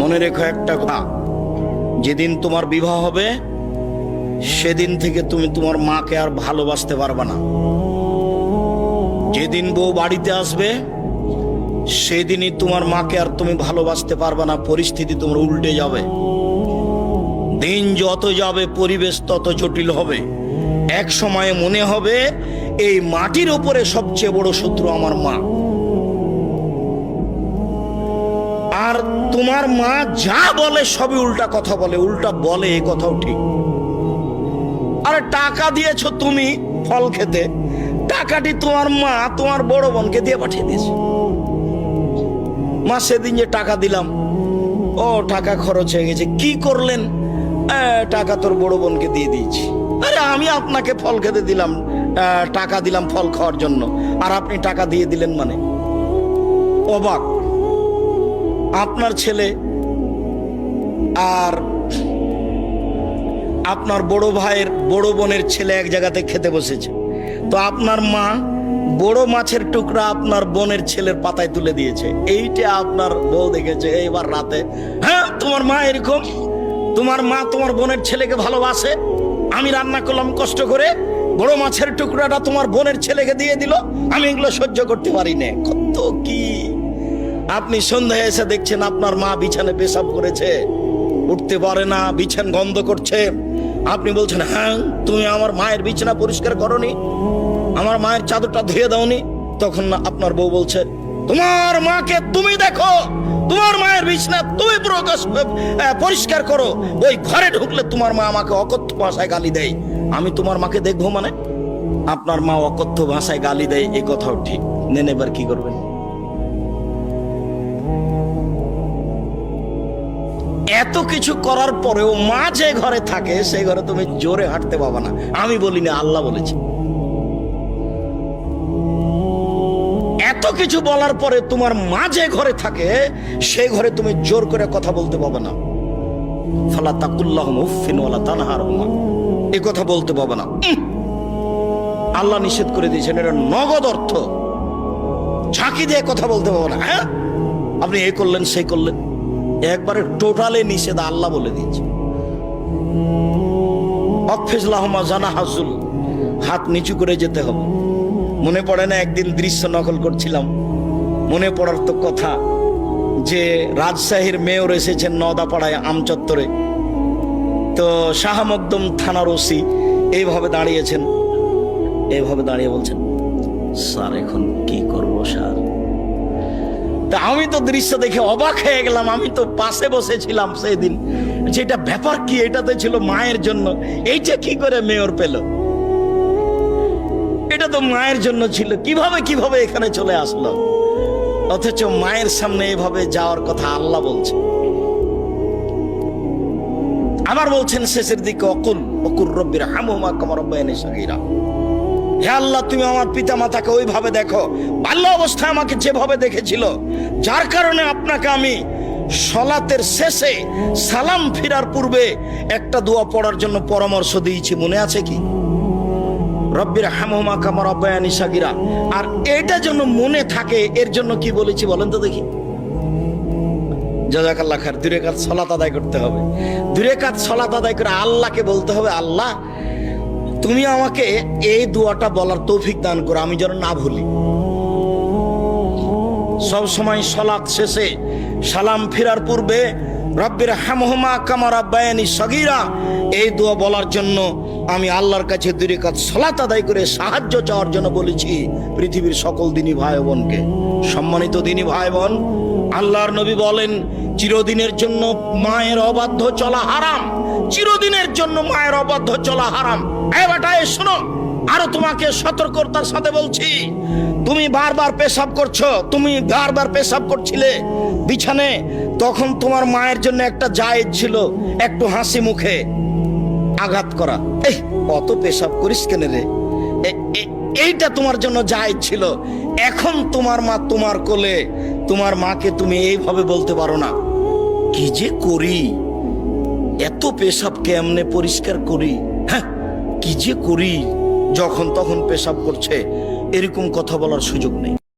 মনে রেখো একটা কথা, যেদিন তোমার বিবাহ হবে সেদিন থেকে তুমি তোমার মাকে আর ভালোবাসতে পারবে না। যেদিন বউ বাড়িতে আসবে সেদিনই তোমার মাকে আর তুমি ভালোবাসতে পারবে না। পরিস্থিতি তোমার উল্টে যাবে। দিন যত যাবে পরিবেশ তত জটিল হবে। এক সময়ে মনে হবে এই মাটির উপরে সবচেয়ে বড় শত্রু আমার মা। আর তোমার মা যা বলে সবই উল্টা কথা বলে, উল্টা বলে, এই কথাও ঠিক। আরে টাকা দিয়েছো তুমি ফল খেতে, টাকাটি তোমার মা তোমার বড় বোনকে দিয়ে পাঠিয়ে দিয়েছে। মা সেদিন যে টাকা দিলাম, ও টাকা খরচ হয়ে গেছে, কি করলেন? টাকা তোর বড় বোনকে দিয়ে দিয়েছি। আরে আমি আপনাকে ফল খেতে দিলাম, টাকা দিলাম ফল খাওয়ার জন্য, আর আপনি টাকা দিয়ে দিলেন মানে? অবাক। আপনার ছেলে আর আপনার বড় ভাইয়ের বড় বোনের ছেলে এক জায়গাতে খেতে বসেছে, তো আপনার মা বড় মাছের টুকরা আপনার বোনের ছেলের পাতায় তুলে দিয়েছে। এইটা আপনার বউ দেখেছে এইবার রাতে। হ্যাঁ, তোমার মা এরকম, তোমার মা তোমার বোনের ছেলেকে ভালোবাসে। আমি রান্না করলাম কষ্ট করে, বড় মাছের টুকরাটা তোমার বোনের ছেলেকে দিয়ে দিল, আমি এগুলো সহ্য করতে পারি না। কত কি! আপনি সন্ধ্যায় এসে দেখছেন আপনার মা বিছানে পেশাব করেছে, উঠতে পারে না, বিছান গন্ধ করছে। আপনি বলছেন, হ্যাঁ তুমি আমার মায়ের বিছানা পরিষ্কার করনি, আমার মায়ের চাদরটা ধুয়ে দাওনি। তখন আপনার বউ বলছে, তোমার মাকে তুমি দেখো, তোমার মায়ের বিছানা তুমি পরিষ্কার করো। ওই ঘরে ঢুকলে তোমার মা আমাকে অকথ্য ভাষায় গালি দেয়, আমি তোমার মাকে দেখবো মানে? আপনার মা অকথ্য ভাষায় গালি দেয়, এই কথাও ঠিক। নেন, এবার কি করবেন? এত কিছু করার পরেও মা যে ঘরে থাকে সেই ঘরে তুমি জোরে হাঁটতে পাবা না। আমি বলিনি, আল্লাহ বলেছে। এত কিছু বলার পরে তোমার মা যে ঘরে থাকে সেই ঘরে তুমি জোর করে কথা বলতে পাবে না। ফালা তাকুল্লাহুমা উফফিন ওয়ালা তানহারহুমা, এই কথা বলতে পাবে না। আল্লাহ নিষেধ করে দিয়েছেন, এটা নগদ অর্থ। ঝাঁকি দিয়ে কথা বলতে পাবে না। হ্যাঁ, আপনি এই করলেন সেই করলেন, একবারে টোটালে নিষেধ, আল্লাহ বলে দিয়েছে। অফিজলাহমা জানা হাজুল, হাত নিচু করে যেতে হবে। মনে পড়ে না একদিন দৃশ্য নকল করছিলাম, মনে পড়ার তো কথা যে রাজশাহীর মেয়র এসেছেন নওদাপাড়ায় আমচত্বরে, তো শাহ মকদম থানার ওসি এইভাবে দাঁড়িয়েছেন, এইভাবে দাঁড়িয়ে বলছেন, স্যার এখন কি করব স্যার? তা আমি তো দৃশ্য দেখে অবাক হয়ে গেলাম। আমি তো পাশে বসেছিলাম সেই দিন, যেটা ব্যাপার কি, এটাতে ছিল মায়ের জন্য, এইটা কি করে মেয়র পেল? এটা তো মায়ের জন্য ছিল, কিভাবে এখানে চলে আসলো? অথচ মায়ের সামনে এভাবে যাওয়ার কথা আল্লাহ বলছে। আবার বলছেন শেষের দিকে, অকুল রব্বির হামহুমা কামা রাব্বায়ানি সগীরা, হে আল্লাহ তুমি আমার পিতা মাতাকে ওইভাবে দেখো বাল্য অবস্থায় আমাকে যেভাবে দেখেছিল, যার কারণে আপনাকে আমি সলাতের শেষে সালাম ফিরার পূর্বে একটা দোয়া পড়ার জন্য পরামর্শ দিয়েছি, মনে আছে কি? রব্বির হামহুমা কামা রাব্বায়ানি সগীরা। আর এটা যেন মনে থাকে, এর জন্য কি বলেছি বলেন তো দেখি? জাযাকাল্লাহ খায়ের। 2 রাকাত সালাত আদায় করতে হবে। 2 রাকাত সালাত আদায় করে আল্লাহকে বলতে হবে, আল্লাহ তুমি আমাকে এই দোয়াটা বলার তৌফিক দান করো, আমি যেন না ভুলি। সব সময় সালাত শেষে সালাম ফিরার পূর্বে রব্বির হামহুমা কামা রাব্বায়ানি সগীরা এই দোয়া বলার জন্য আমি আল্লাহর কাছে 2 রাকাত সালাত আদায় করে সাহায্য চাওয়ার জন্য বলেছি পৃথিবীর সকল দিনী ভাই বোনকে। সম্মানিত দিনী ভাই বোন, আল্লাহর নবী বলেন, চিরদিনের জন্য মায়ের অবাধ্য চলা হারাম, চিরদিনের জন্য মায়ের অবাধ্য চলা হারাম। এই বেটা শোনো, আরো তোমাকে সতর্কতার সাথে বলছি, তুমি বারবার পেশাব করছো, তুমি বারবার পেশাব করছিলে বিছানে, তখন তোমার মায়ের জন্য একটা জায়েজ ছিল একটু হাসি মুখে আঘাত করা। এই অত পেশাব করিস কেন রে, এইটা তোমার জন্য জায়েজ ছিল। এখন তোমার মা তোমার কোলে, তোমার মাকে তুমি এইভাবে বলতে পারো না, কি যে করি, এত পেশাব কেমনে পরিষ্কার করি, হ্যাঁ কি যে করি, যখন তখন পেশাব করছে, এরকম কথা বলার সুযোগ নেই।